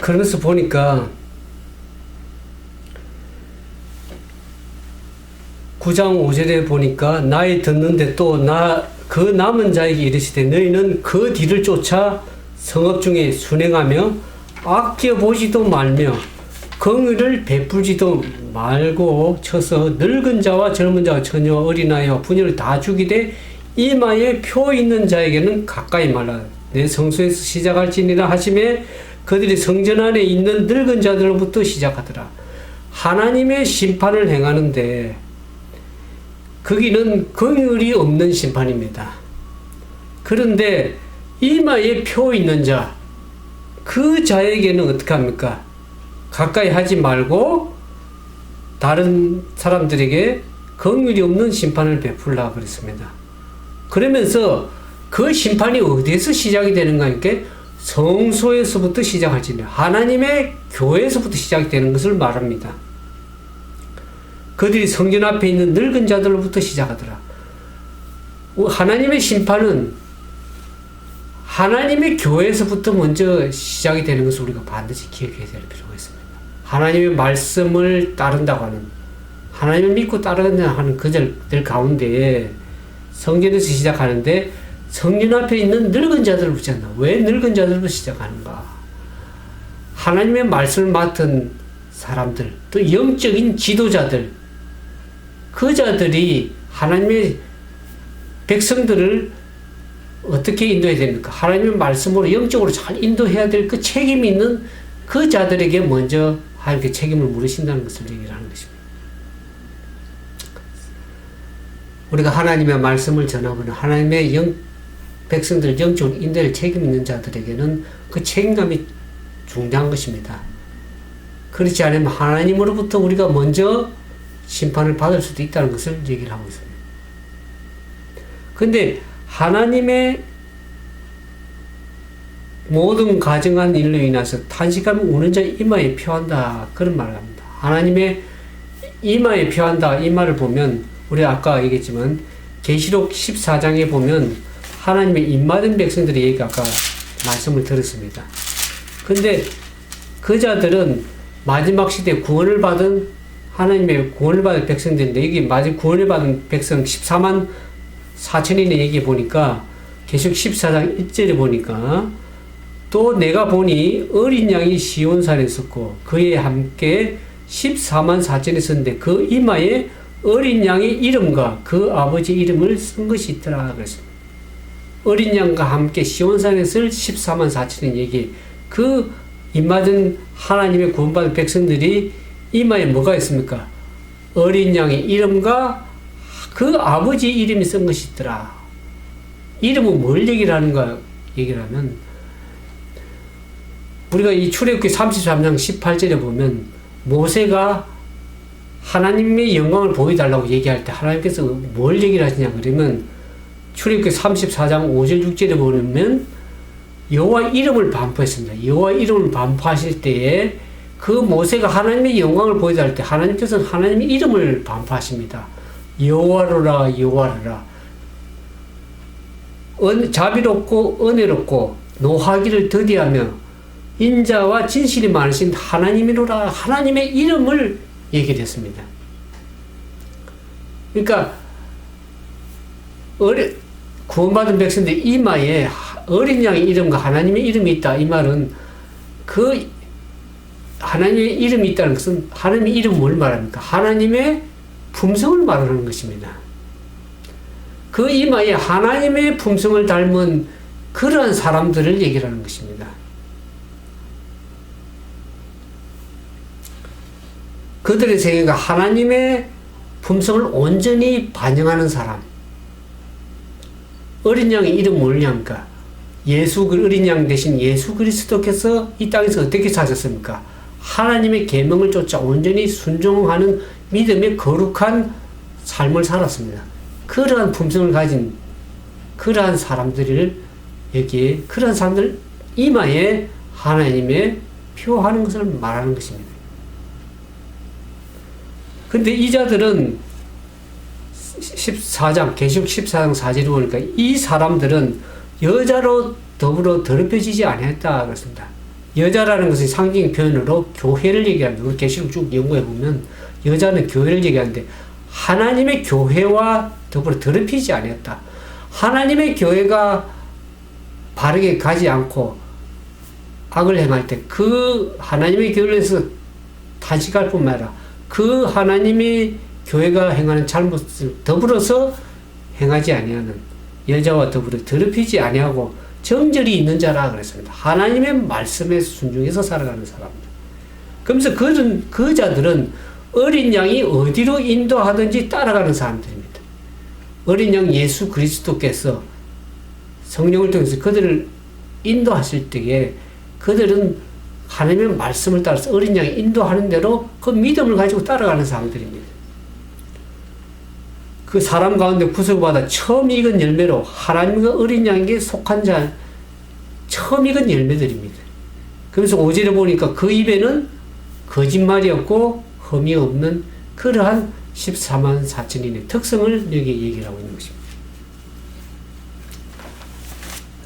그러면서 보니까 9장 5절에 보니까 나의 듣는데 또 그 남은 자에게 이르시되 너희는 그 뒤를 쫓아 성읍 중에 순행하며 아껴보지도 말며 긍휼을 베풀지도 말고 쳐서 늙은 자와 젊은 자와 처녀 어린아이와 부녀를 다 죽이되 이마에 표 있는 자에게는 가까이 말라. 내 성소에서 시작할지니라 하시매 그들이 성전 안에 있는 늙은 자들로부터 시작하더라. 하나님의 심판을 행하는데 거기는 긍휼이 없는 심판입니다. 그런데 이마에 표 있는 자, 그 자에게는 어떻게 합니까? 가까이 하지 말고 다른 사람들에게 긍휼이 없는 심판을 베풀라 그랬습니다. 그러면서 그 심판이 어디에서 시작이 되는가 하니까 성소에서부터 시작하지는 하나님의 교회에서부터 시작이 되는 것을 말합니다. 그들이 성전 앞에 있는 늙은 자들로부터 시작하더라. 하나님의 심판은 하나님의 교회에서부터 먼저 시작이 되는 것을 우리가 반드시 기억해야 될 필요가 있습니다. 하나님의 말씀을 따른다고 하는, 하나님을 믿고 따른다 하는 그들들 가운데 성전에서 시작하는데 성전 앞에 있는 늙은 자들을 붙였나? 왜 늙은 자들로 시작하는가? 하나님의 말씀을 맡은 사람들, 또 영적인 지도자들, 그 자들이 하나님의 백성들을 어떻게 인도해야 됩니까? 하나님의 말씀으로 영적으로 잘 인도해야 될 그 책임이 있는 그 자들에게 먼저 하나님께 책임을 물으신다는 것을 얘기를 하는 것입니다. 우리가 하나님의 말씀을 전하거나 하나님의 백성들 영적으로 인도할 책임 있는 자들에게는 그 책임감이 중대한 것입니다. 그렇지 않으면 하나님으로부터 우리가 먼저 심판을 받을 수도 있다는 것을 얘기를 하고 있습니다. 그런데 하나님의 모든 가정한 일로 인해서 탄식하며 우는 자 이마에 표한다, 그런 말을 합니다. 하나님의 이마에 표한다, 이 말을 보면 우리가 아까 얘기했지만 계시록 14장에 보면 하나님의 입맞은 백성들의 얘기가 아까 말씀을 들었습니다. 근데 그 자들은 마지막 시대에 구원을 받은 하나님의 구원을 받은 백성들인데 여기 마지막 구원을 받은 백성 14만 4천인의 얘기 보니까 계시록 14장 1절에 보니까 또 내가 보니 어린 양이 시온산에 있었고 그에 함께 14만 4천이 있었는데 그 이마에 어린 양의 이름과 그 아버지 이름을 쓴 것이 있더라 그랬습니다. 어린 양과 함께 시온산에 있을 14만 4천의 얘기, 그 입맞은 하나님의 구원받은 백성들이 이마에 뭐가 있습니까? 어린 양의 이름과 그 아버지 이름이 쓴 것이 있더라. 이름은 뭘 얘기를 하는가 얘기를 하면 우리가 이 출애굽기 33장 18절에 보면 모세가 하나님의 영광을 보여달라고 얘기할 때 하나님께서 뭘 얘기를 하시냐 그러면 출애굽기 34장 5절 6절에 보면 여호와 이름을 반포했습니다. 여호와 이름을 반포하실 때에 그 모세가 하나님의 영광을 보여달할 때 하나님께서는 하나님의 이름을 반포하십니다. 여호와로라 여호와로라, 자비롭고 은혜롭고 노하기를 더디하며 인자와 진실이 많으신 하나님이로라, 하나님의 이름을 얘기했습니다. 그러니까 구원받은 백성들 이마에 어린 양의 이름과 하나님의 이름이 있다, 이 말은 그 하나님의 이름이 있다는 것은 하나님의 이름은 뭘 말합니까? 하나님의 품성을 말하는 것입니다. 그 이마에 하나님의 품성을 닮은 그러한 사람들을 얘기를 하는 것입니다. 그들의 세계가 하나님의 품성을 온전히 반영하는 사람. 어린 양의 이름 뭐냐니까? 어린 양 대신 예수 그리스도께서 이 땅에서 어떻게 사셨습니까? 하나님의 계명을 쫓아 온전히 순종하는 믿음의 거룩한 삶을 살았습니다. 그러한 품성을 가진 그러한 사람들을 여기에 그러한 사람들 이마에 하나님의 표하는 것을 말하는 것입니다. 근데 이 자들은 14장, 계시록 14장 4절에 보니까 이 사람들은 여자로 더불어 더럽혀지지 아니했다 그랬습니다. 여자라는 것은 상징 표현으로 교회를 얘기합니다. 우리 계시록 쭉 연구해 보면 여자는 교회를 얘기하는데 하나님의 교회와 더불어 더럽히지 아니었다. 하나님의 교회가 바르게 가지 않고 악을 행할 때 그 하나님의 교회를 해서 탄식할 뿐만 아니라 그 하나님의 교회가 행하는 잘못을 더불어서 행하지 아니하는 여자와 더불어 더럽히지 아니하고 정절이 있는 자라 그랬습니다. 하나님의 말씀에 순종해서 살아가는 사람들. 그러면서 그 자들은 어린 양이 어디로 인도하든지 따라가는 사람들입니다. 어린 양 예수 그리스도께서 성령을 통해서 그들을 인도하실 때에 그들은 하나님의 말씀을 따라서 어린 양이 인도하는 대로 그 믿음을 가지고 따라가는 사람들입니다. 그 사람 가운데 구속받아 처음 익은 열매로 하나님과 어린 양에게 속한 자 처음 익은 열매들입니다. 그래서 5절에 보니까 그 입에는 거짓말이 없고 흠이 없는 그러한 14만 4천인의 특성을 여기 얘기를 하고 있는 것입니다.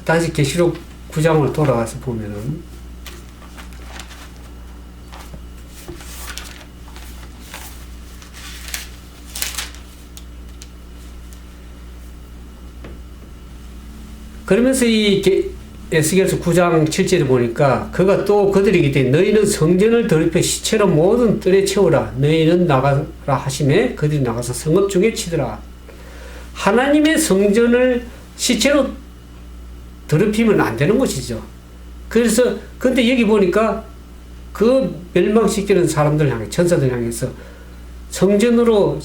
다시 계시록 9장으로 돌아가서 보면은 그러면서 이 에스겔서 9장 7절에 보니까 그가 또 그들에게 이르되 너희는 성전을 더럽혀 시체로 모든 뜰에 채우라. 너희는 나가라 하시매 그들이 나가서 성읍 중에 치더라. 하나님의 성전을 시체로 더럽히면 안 되는 것이죠. 그래서 근데 여기 보니까 그 멸망시키는 사람들 향해 천사들 향해서 성전으로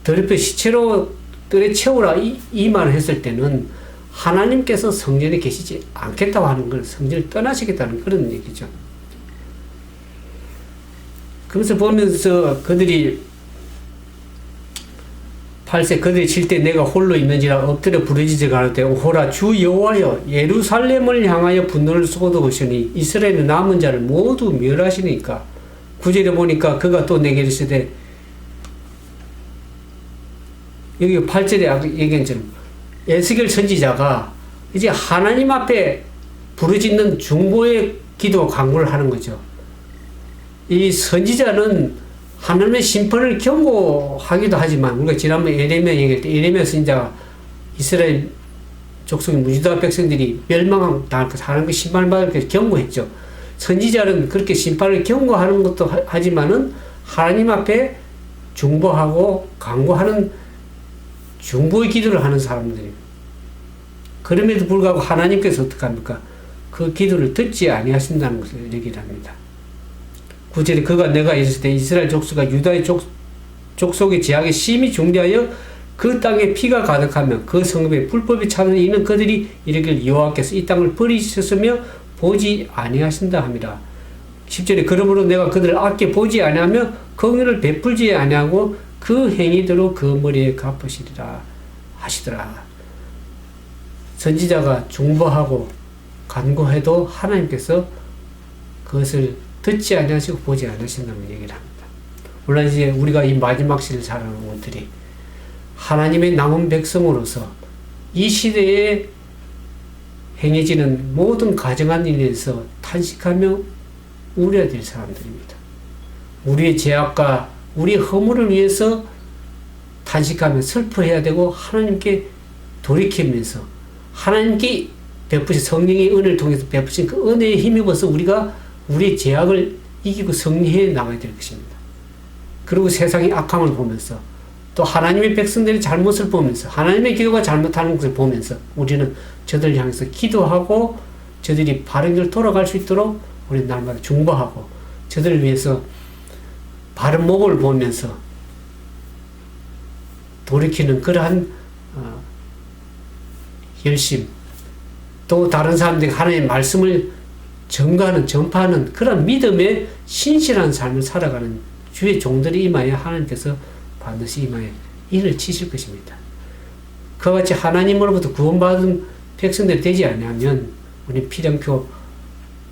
더럽혀 시체로 뜰에 채우라 이 말을 했을 때는 하나님께서 성전에 계시지 않겠다고 하는 걸 성전을 떠나시겠다는 그런 얘기죠. 그래서 보면서 그들이 8세 그들이 칠 때 내가 홀로 있는지라 엎드려 부르짖어 가로되 오호라 주 여호와여 예루살렘을 향하여 분노를 쏟아오시니 이스라엘의 남은 자를 모두 멸하시니까 9절에 보니까 그가 또 내게 이르시되 여기 8절에 얘기한 것처럼 에스겔 선지자가 이제 하나님 앞에 부르짖는 중보의 기도 간구를 하는 거죠. 이 선지자는 하나님의 심판을 경고하기도 하지만 우리가 지난번 에레미야 얘기할 때 에레미야 선지자가 이스라엘 족속의 무지다 백성들이 멸망당할 것, 하나님의 심판을 받을 것 경고했죠. 선지자는 그렇게 심판을 경고하는 것도 하지만은 하나님 앞에 중보하고 간구하는 중보의 기도를 하는 사람들입니다. 그럼에도 불구하고 하나님께서 어떻게 합니까? 그 기도를 듣지 아니하신다는 것을 얘기를 합니다. 9절에 그가 내가 있을 때 이스라엘 족속과 유다의 족속의 제약에 심히 중대하여 그 땅에 피가 가득하며 그 성읍에 불법이 차는 이는 그들이 이르기를 여호와께서 이 땅을 버리셨으며 보지 아니하신다 함이라. 10절에 그러므로 내가 그들을 아껴 보지 아니하며 긍휼을 베풀지 아니하고 그 행위대로 그 머리에 갚으시리라 하시더라. 선지자가 중보하고 간구해도 하나님께서 그것을 듣지 아니하시고 보지 않으신다는 얘기를 합니다. 물론 이제 우리가 이 마지막 시대를 살아가는 분들이 하나님의 남은 백성으로서 이 시대에 행해지는 모든 가정한 일에서 탄식하며 우려야 될 사람들입니다. 우리의 죄악과 우리의 허물을 위해서 탄식하며 슬퍼해야 되고 하나님께 돌이키면서 하나님께 베푸신 성령의 은혜를 통해서 베푸신 그 은혜에 힘입어서 우리가 우리의 죄악을 이기고 승리해 나가야 될 것입니다. 그리고 세상의 악함을 보면서 또 하나님의 백성들의 잘못을 보면서 하나님의 기도가 잘못하는 것을 보면서 우리는 저들을 향해서 기도하고 저들이 바른 길 돌아갈 수 있도록 우리는 날마다 중보하고 저들을 위해서 바른 모습을 보면서 돌이키는 그러한 열심, 또 다른 사람들이 하나님의 말씀을 전가하는, 전파하는 그런 믿음의 신실한 삶을 살아가는 주의 종들이 임하여 하나님께서 반드시 임하여 일을 치실 것입니다. 그와 같이 하나님으로부터 구원받은 백성들이 되지 않으면 우리 필연표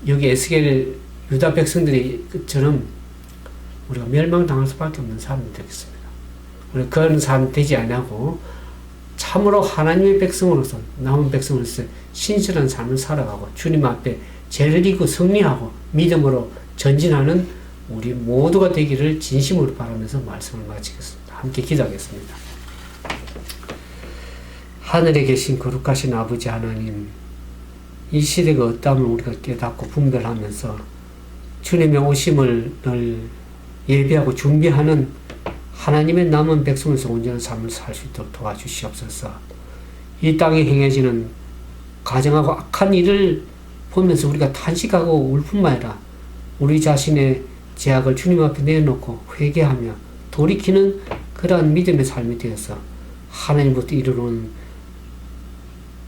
여기 에스겔 유다 백성들이처럼 우리가 멸망당할 수밖에 없는 사람이 되겠습니다. 우리 그런 사람 되지 않고 참으로 하나님의 백성으로서 남은 백성으로서 신실한 삶을 살아가고 주님 앞에 죄를 이기고 승리하고 믿음으로 전진하는 우리 모두가 되기를 진심으로 바라면서 말씀을 마치겠습니다. 함께 기도하겠습니다. 하늘에 계신 거룩하신 아버지 하나님, 이 시대가 어떠함을 우리가 깨닫고 분별하면서 주님의 오심을 늘 예비하고 준비하는 하나님의 남은 백성에서 온전한 삶을 살 수 있도록 도와주시옵소서. 이 땅에 행해지는 가정하고 악한 일을 보면서 우리가 탄식하고 울 뿐만 아니라 우리 자신의 죄악을 주님 앞에 내놓고 회개하며 돌이키는 그러한 믿음의 삶이 되어서 하나님부터 이르러오는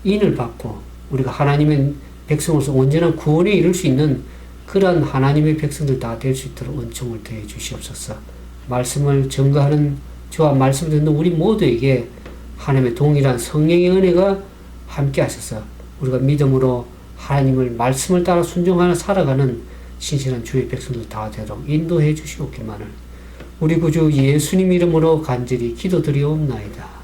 인을 받고 우리가 하나님의 백성으로서 온전한 구원에 이룰 수 있는 그러한 하나님의 백성들 다 될 수 있도록 은총을 더해 주시옵소서. 말씀을 증거하는 저와 말씀 듣는 우리 모두에게 하나님의 동일한 성령의 은혜가 함께 하셔서 우리가 믿음으로 하나님을 말씀을 따라 순종하며 살아가는 신실한 주의 백성들 다 되도록 인도해 주시옵기만을 우리 구주 예수님 이름으로 간절히 기도드리옵나이다.